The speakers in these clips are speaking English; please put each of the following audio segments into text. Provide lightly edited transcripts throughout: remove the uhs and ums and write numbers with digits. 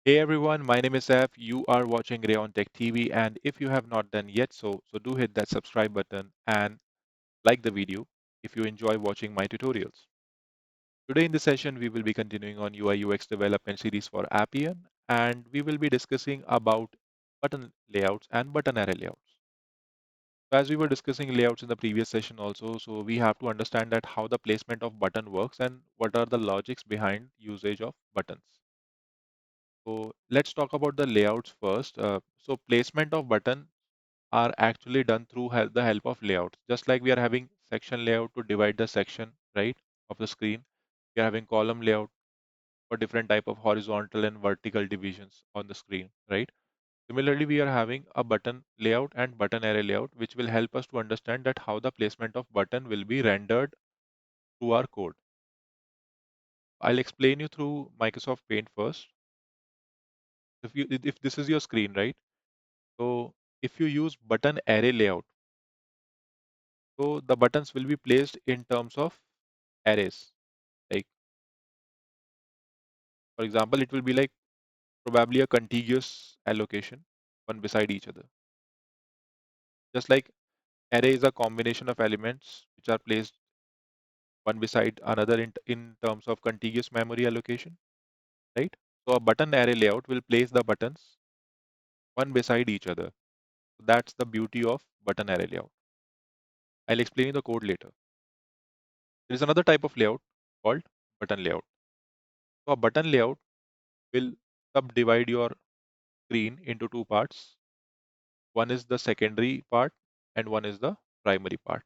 Hey everyone, my name is Saf. You are watching Rayon Tech TV, and if you have not done yet so do hit that subscribe button and like the video if you enjoy watching my tutorials. Today in this session, we will be continuing on UI UX development series for Appian, and we will be discussing about button layouts and button array layouts. So as we were discussing layouts in the previous session also, so we have to understand that how the placement of button works and what are the logics behind usage of buttons. So let's talk about the layouts first. So placement of button are actually done through the help of layouts. Just like we are having section layout to divide the section, right, of the screen. We are having column layout for different type of horizontal and vertical divisions on the screen, right? Similarly, we are having a button layout and button array layout, which will help us to understand that how the placement of button will be rendered through our code. I'll explain you through Microsoft Paint first. If this is your screen, right? So if you use button array layout, so the buttons will be placed in terms of arrays. Like for example, it will be like probably a contiguous allocation, one beside each other. Just like array is a combination of elements which are placed one beside another in terms of contiguous memory allocation, right? So a button array layout will place the buttons one beside each other. So that's the beauty of button array layout. I'll explain you the code later. There is another type of layout called button layout. So a button layout will subdivide your screen into two parts. One is the secondary part and one is the primary part.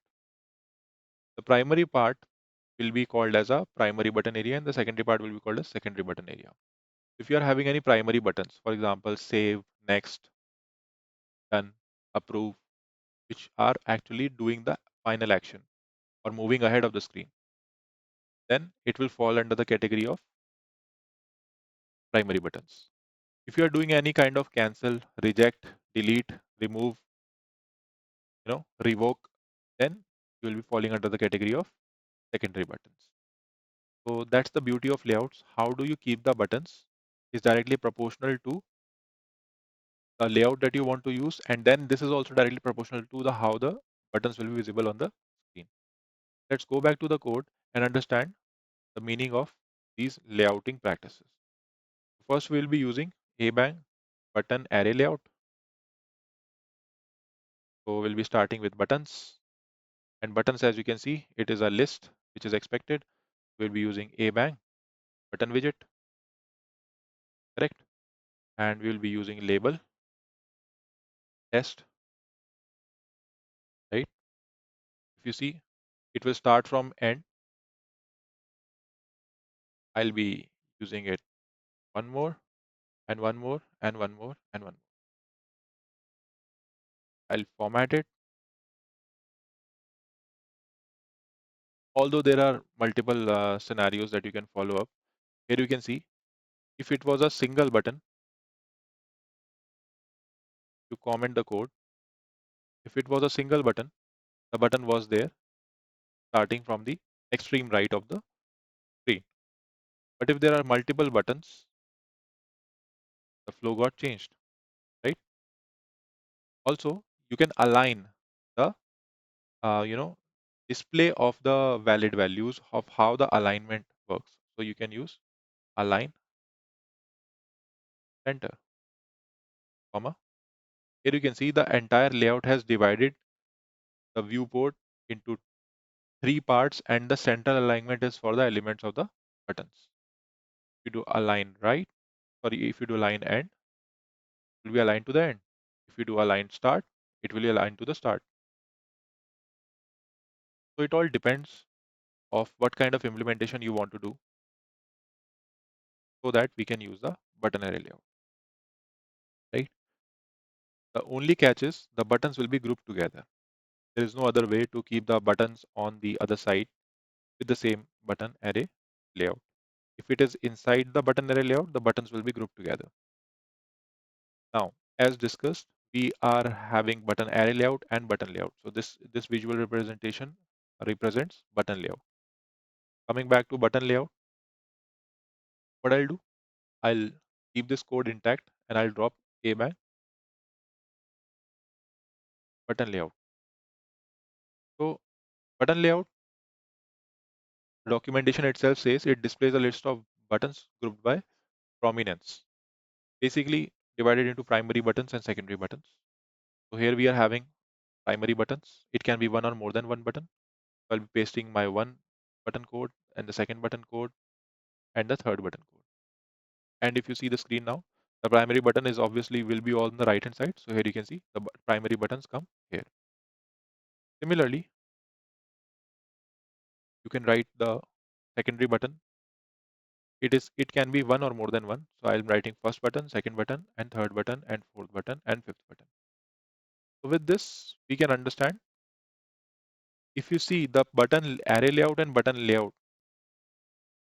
The primary part will be called as a primary button area and the secondary part will be called as secondary button area. If you are having any primary buttons, for example, save, next, done, approve, which are actually doing the final action or moving ahead of the screen, then it will fall under the category of primary buttons. If you are doing any kind of cancel, reject, delete, remove, revoke, then you will be falling under the category of secondary buttons. So that's the beauty of layouts. How do you keep the buttons is directly proportional to the layout that you want to use, and then this is also directly proportional to the how the buttons will be visible on the screen. Let's go back to the code and understand the meaning of these layouting practices. First, we will be using ABANG button array layout. So we'll be starting with buttons, and buttons, as you can see, it is a list which is expected. We'll be using ABANG button widget, correct? And we will be using label test, right? If you see, it will start from end. I'll be using it one more and one more and one more and one more. I'll format it. Although there are multiple scenarios that you can follow up. Here you can see if it was a single button, you comment the code. If it was a single button, the button was there starting from the extreme right of the screen. But if there are multiple buttons, the flow got changed, right? Also, you can align the uh, you know display of the valid values of how the alignment works. So you can use align center, comma. Here you can see the entire layout has divided the viewport into three parts and the central alignment is for the elements of the buttons. If you do align right, sorry, if you do align end, it will be aligned to the end. If you do align start, it will be aligned to the start. So it all depends of what kind of implementation you want to do so that we can use the button array layout, right? The only catch is the buttons will be grouped together. There is no other way to keep the buttons on the other side with the same button array layout. If it is inside the button array layout, the buttons will be grouped together. Now, as discussed, we are having button array layout and button layout. So this visual representation represents button layout. Coming back to button layout, what I'll do, I'll keep this code intact, and I'll drop A bang button layout. So button layout, the documentation itself says it displays a list of buttons grouped by prominence, basically divided into primary buttons and secondary buttons. So here we are having primary buttons. It can be one or more than one button. I'll be pasting my one button code and the second button code and the third button code. And if you see the screen now, the primary button is obviously will be on the right hand side. So here you can see the primary buttons come here. Similarly, you can write the secondary button. It can be one or more than one. So I'm writing first button, second button, and third button, and fourth button, and fifth button. So with this, we can understand if you see the button array layout and button layout,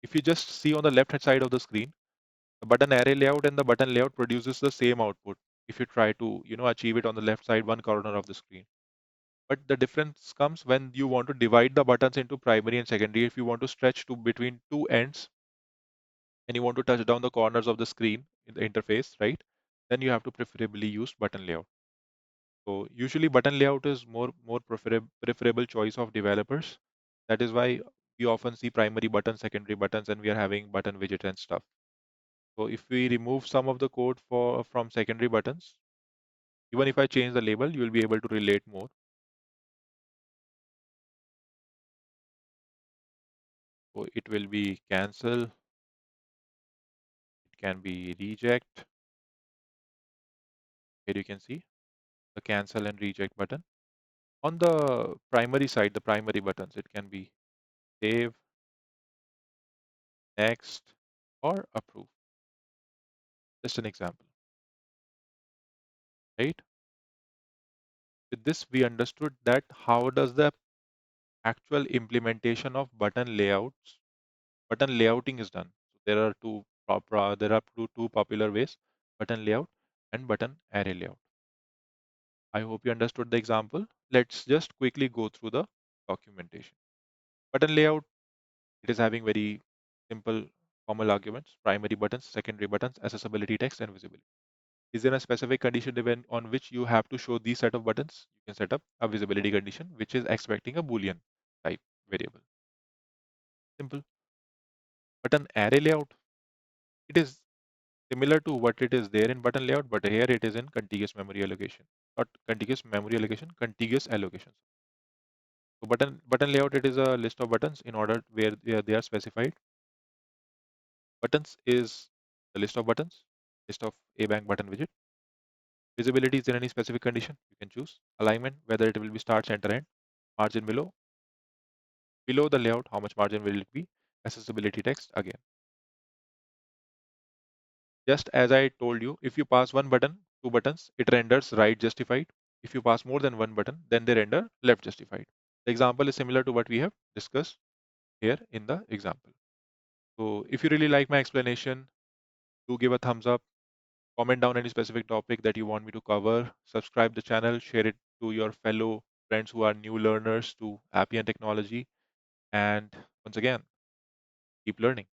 if you just see on the left hand side of the screen, the button array layout and the button layout produces the same output if you try to achieve it on the left side one corner of the screen. But the difference comes when you want to divide the buttons into primary and secondary. If you want to stretch to between two ends and you want to touch down the corners of the screen in the interface, right? Then you have to preferably use button layout. So usually button layout is more preferable choice of developers. That is why we often see primary buttons, secondary buttons, and we are having button widget and stuff. So if we remove some of the code from secondary buttons, even if I change the label, you will be able to relate more. So it will be cancel, it can be reject. Here you can see the cancel and reject button. On the primary side, the primary buttons, it can be save, next, or approve. Just an example, right? With this, we understood that how does the actual implementation of button layouting is done. So there are two popular ways: button layout and button array layout. I hope you understood the example. Let's just quickly go through the documentation. Button layout, it is having very simple formal arguments: primary buttons, secondary buttons, accessibility text, and visibility. Is there a specific condition event on which you have to show these set of buttons? You can set up a visibility condition, which is expecting a Boolean type variable. Simple. Button array layout, it is similar to what it is there in button layout, but here it is in contiguous memory allocation. Not contiguous memory allocation, contiguous allocations. So button layout, it is a list of buttons in order where they are specified. Buttons is the list of buttons, list of a bank button widget. Visibility is in any specific condition, you can choose. Alignment, whether it will be start, center, end. Margin below the layout, how much margin will it be? Accessibility text again. Just as I told you, if you pass one button, two buttons, it renders right justified. If you pass more than one button, then they render left justified. The example is similar to what we have discussed here in the example. So if you really like my explanation, do give a thumbs up, comment down any specific topic that you want me to cover, subscribe the channel, share it to your fellow friends who are new learners to Appian technology, and once again, keep learning.